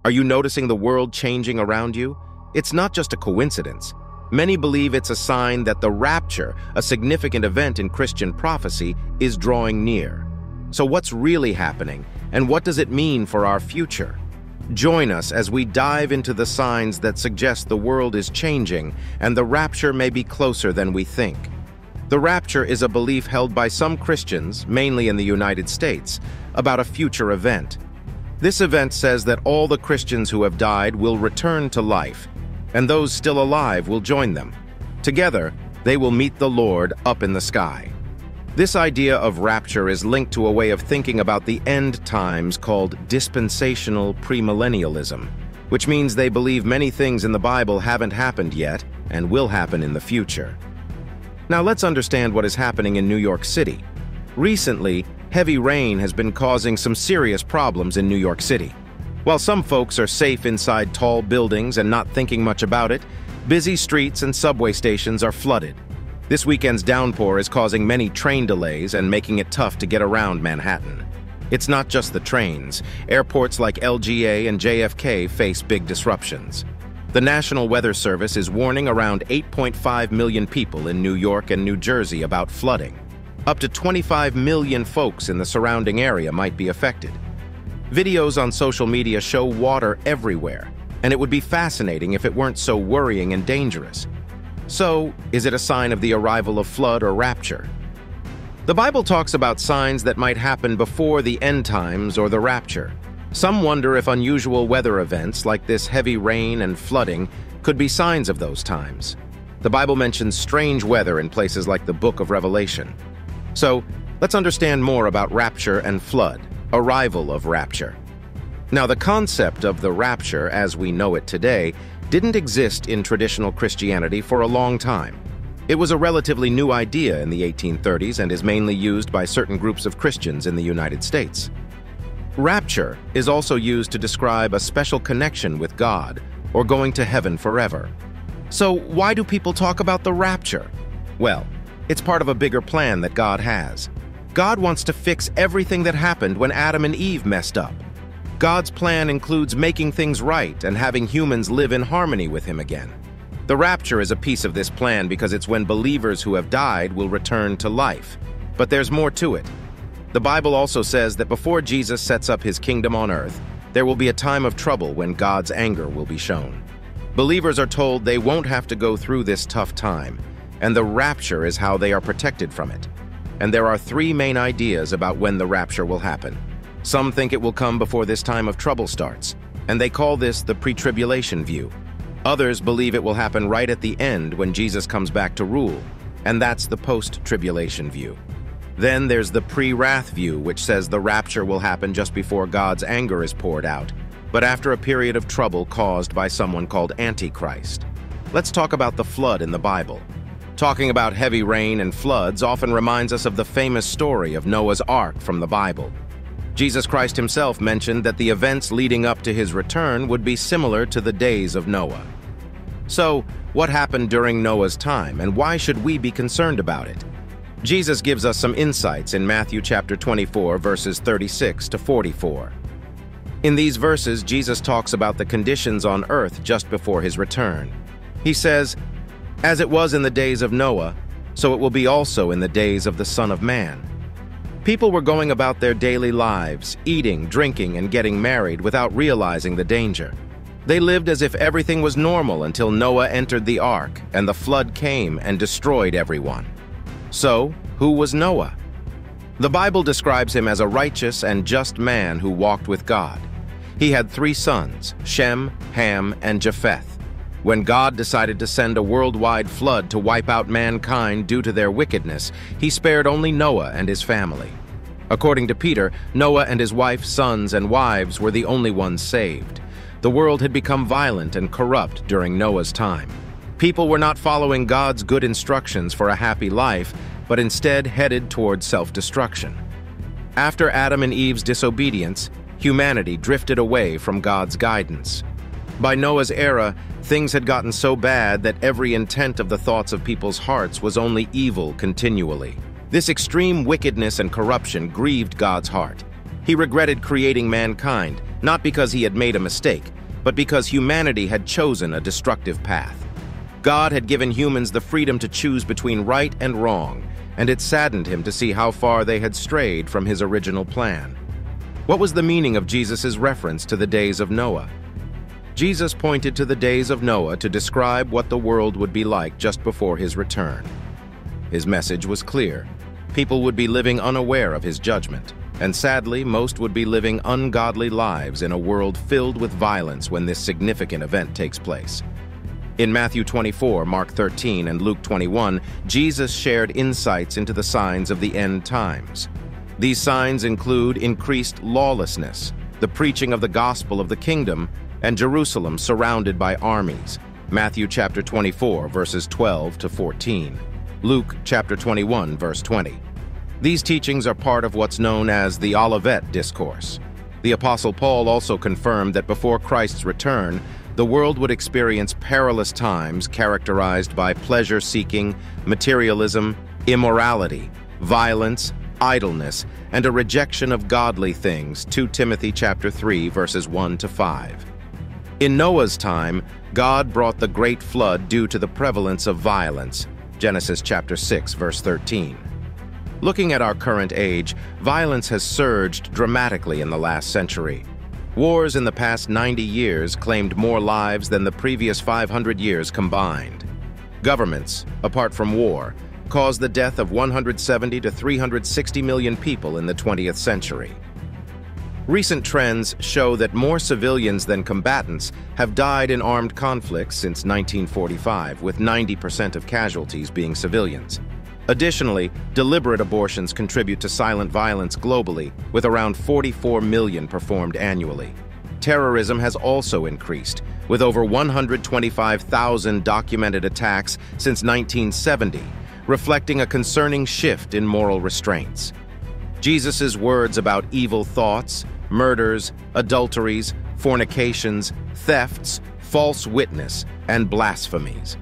Are you noticing the world changing around you? It's not just a coincidence. Many believe it's a sign that the rapture, a significant event in Christian prophecy, is drawing near. So what's really happening, and what does it mean for our future? Join us as we dive into the signs that suggest the world is changing and the rapture may be closer than we think. The rapture is a belief held by some Christians, mainly in the United States, about a future event. This event says that all the Christians who have died will return to life, and those still alive will join them. Together, they will meet the Lord up in the sky. This idea of rapture is linked to a way of thinking about the end times called dispensational premillennialism, which means they believe many things in the Bible haven't happened yet and will happen in the future. Now let's understand what is happening in New York City. Recently, heavy rain has been causing some serious problems in New York City. While some folks are safe inside tall buildings and not thinking much about it, busy streets and subway stations are flooded. This weekend's downpour is causing many train delays and making it tough to get around Manhattan. It's not just the trains. Airports like LGA and JFK face big disruptions. The National Weather Service is warning around 8.5 million people in New York and New Jersey about flooding. Up to 25 million folks in the surrounding area might be affected. Videos on social media show water everywhere, and it would be fascinating if it weren't so worrying and dangerous. So, is it a sign of the arrival of flood or rapture? The Bible talks about signs that might happen before the end times or the rapture. Some wonder if unusual weather events like this heavy rain and flooding could be signs of those times. The Bible mentions strange weather in places like the Book of Revelation. So, let's understand more about rapture and flood, arrival of rapture. Now, the concept of the rapture as we know it today didn't exist in traditional Christianity for a long time. It was a relatively new idea in the 1830s and is mainly used by certain groups of Christians in the United States. Rapture is also used to describe a special connection with God or going to heaven forever. So why do people talk about the rapture? Well, it's part of a bigger plan that God has. God wants to fix everything that happened when Adam and Eve messed up. God's plan includes making things right and having humans live in harmony with Him again. The rapture is a piece of this plan because it's when believers who have died will return to life. But there's more to it. The Bible also says that before Jesus sets up His kingdom on earth, there will be a time of trouble when God's anger will be shown. Believers are told they won't have to go through this tough time, and the rapture is how they are protected from it. And there are three main ideas about when the rapture will happen. Some think it will come before this time of trouble starts, and they call this the pre-tribulation view. Others believe it will happen right at the end when Jesus comes back to rule, and that's the post-tribulation view. Then there's the pre-wrath view, which says the rapture will happen just before God's anger is poured out, but after a period of trouble caused by someone called Antichrist. Let's talk about the flood in the Bible. Talking about heavy rain and floods often reminds us of the famous story of Noah's Ark from the Bible. Jesus Christ Himself mentioned that the events leading up to His return would be similar to the days of Noah. So, what happened during Noah's time, and why should we be concerned about it? Jesus gives us some insights in Matthew chapter 24, verses 36 to 44. In these verses, Jesus talks about the conditions on earth just before His return. He says, "As it was in the days of Noah, so it will be also in the days of the Son of Man." People were going about their daily lives, eating, drinking, and getting married without realizing the danger. They lived as if everything was normal until Noah entered the ark and the flood came and destroyed everyone. So, who was Noah? The Bible describes him as a righteous and just man who walked with God. He had 3 sons, Shem, Ham, and Japheth. When God decided to send a worldwide flood to wipe out mankind due to their wickedness, He spared only Noah and his family. According to Peter, Noah and his wife, sons, and wives were the only ones saved. The world had become violent and corrupt during Noah's time. People were not following God's good instructions for a happy life, but instead headed towards self-destruction. After Adam and Eve's disobedience, humanity drifted away from God's guidance. By Noah's era, things had gotten so bad that every intent of the thoughts of people's hearts was only evil continually. This extreme wickedness and corruption grieved God's heart. He regretted creating mankind, not because he had made a mistake, but because humanity had chosen a destructive path. God had given humans the freedom to choose between right and wrong, and it saddened him to see how far they had strayed from his original plan. What was the meaning of Jesus' reference to the days of Noah? Jesus pointed to the days of Noah to describe what the world would be like just before his return. His message was clear. People would be living unaware of his judgment, and sadly, most would be living ungodly lives in a world filled with violence when this significant event takes place. In Matthew 24, Mark 13, and Luke 21, Jesus shared insights into the signs of the end times. These signs include increased lawlessness, the preaching of the gospel of the kingdom, and Jerusalem surrounded by armies. Matthew chapter 24, verses 12 to 14. Luke chapter 21, verse 20. These teachings are part of what's known as the Olivet Discourse. The Apostle Paul also confirmed that before Christ's return, the world would experience perilous times characterized by pleasure-seeking, materialism, immorality, violence, idleness, and a rejection of godly things. 2 Timothy chapter 3, verses 1 to 5. In Noah's time, God brought the great flood due to the prevalence of violence. Genesis chapter 6, verse 13. Looking at our current age, violence has surged dramatically in the last century. Wars in the past 90 years claimed more lives than the previous 500 years combined. Governments, apart from war, caused the death of 170 to 360 million people in the 20th century. Recent trends show that more civilians than combatants have died in armed conflicts since 1945, with 90% of casualties being civilians. Additionally, deliberate abortions contribute to silent violence globally, with around 44 million performed annually. Terrorism has also increased, with over 125,000 documented attacks since 1970, reflecting a concerning shift in moral restraints. Jesus' words about evil thoughts, murders, adulteries, fornications, thefts, false witness, and blasphemies.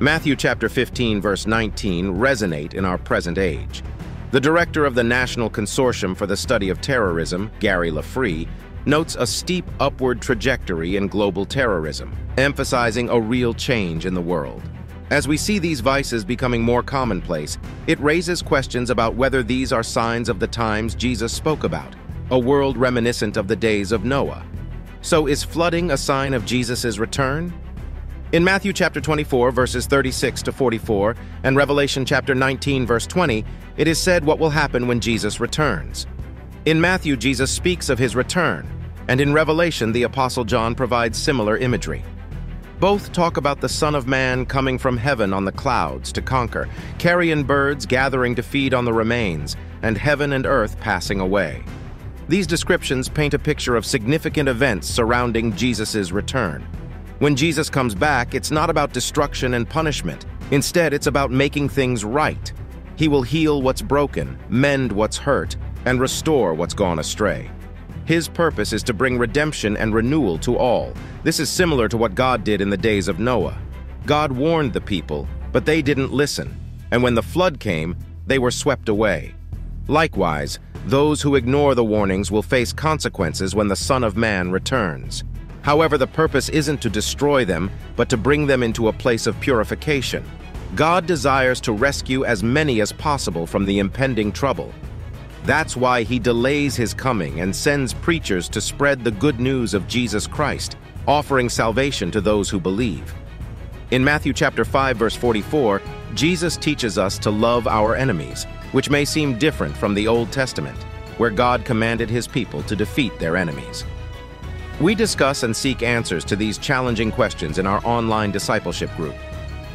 Matthew chapter 15, verse 19 resonate in our present age. The director of the National Consortium for the Study of Terrorism, Gary Lafree, notes a steep upward trajectory in global terrorism, emphasizing a real change in the world. As we see these vices becoming more commonplace, it raises questions about whether these are signs of the times Jesus spoke about, a world reminiscent of the days of Noah. So is flooding a sign of Jesus' return? In Matthew chapter 24, verses 36 to 44, and Revelation chapter 19, verse 20, it is said what will happen when Jesus returns. In Matthew, Jesus speaks of his return, and in Revelation, the Apostle John provides similar imagery. Both talk about the Son of Man coming from heaven on the clouds to conquer, carrion birds gathering to feed on the remains, and heaven and earth passing away. These descriptions paint a picture of significant events surrounding Jesus' return. When Jesus comes back, it's not about destruction and punishment. Instead, it's about making things right. He will heal what's broken, mend what's hurt, and restore what's gone astray. His purpose is to bring redemption and renewal to all. This is similar to what God did in the days of Noah. God warned the people, but they didn't listen. And when the flood came, they were swept away. Likewise, those who ignore the warnings will face consequences when the Son of Man returns. However, the purpose isn't to destroy them, but to bring them into a place of purification. God desires to rescue as many as possible from the impending trouble. That's why he delays his coming and sends preachers to spread the good news of Jesus Christ, offering salvation to those who believe. In Matthew chapter 5, verse 44, Jesus teaches us to love our enemies, which may seem different from the Old Testament, where God commanded his people to defeat their enemies. We discuss and seek answers to these challenging questions in our online discipleship group.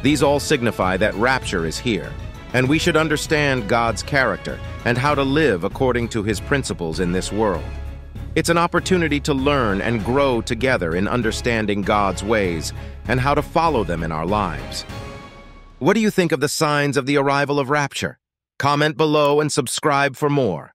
These all signify that Rapture is here, and we should understand God's character and how to live according to his principles in this world. It's an opportunity to learn and grow together in understanding God's ways and how to follow them in our lives. What do you think of the signs of the arrival of Rapture? Comment below and subscribe for more.